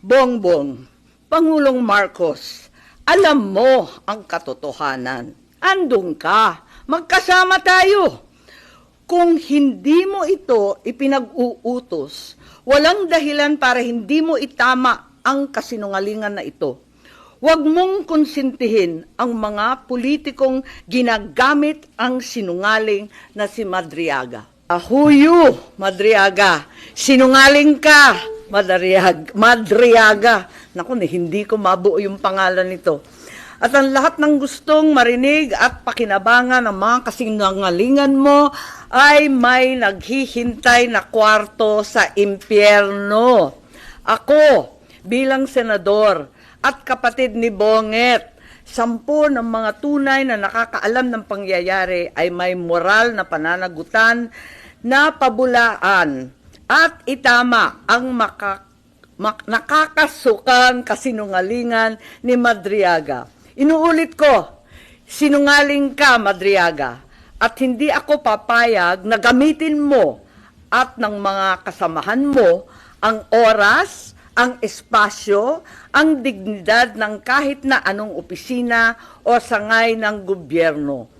Bongbong, Pangulong Marcos, alam mo ang katotohanan. Andun ka, magkasama tayo. Kung hindi mo ito ipinag-uutos, walang dahilan para hindi mo itama ang kasinungalingan na ito. Huwag mong konsintihin ang mga politikong ginagamit ang sinungaling na si Madriaga. Huyo, Madriaga, sinungaling ka, Madriaga. Naku, hindi ko mabuo yung pangalan nito. At ang lahat ng gustong marinig at pakinabangan ng mga kasinungalingan mo ay may naghihintay na kwarto sa impyerno. Ako, bilang senador at kapatid ni Bonget, 10 ng mga tunay na nakakaalam ng pangyayari ay may moral na pananagutan na pabulaan at itama ang nakakasukang kasinungalingan ni Madriaga. Inuulit ko, sinungaling ka, Madriaga, at hindi ako papayag na gamitin mo at ng mga kasamahan mo ang oras, ang espasyo, ang dignidad ng kahit na anong opisina o sangay ng gobyerno.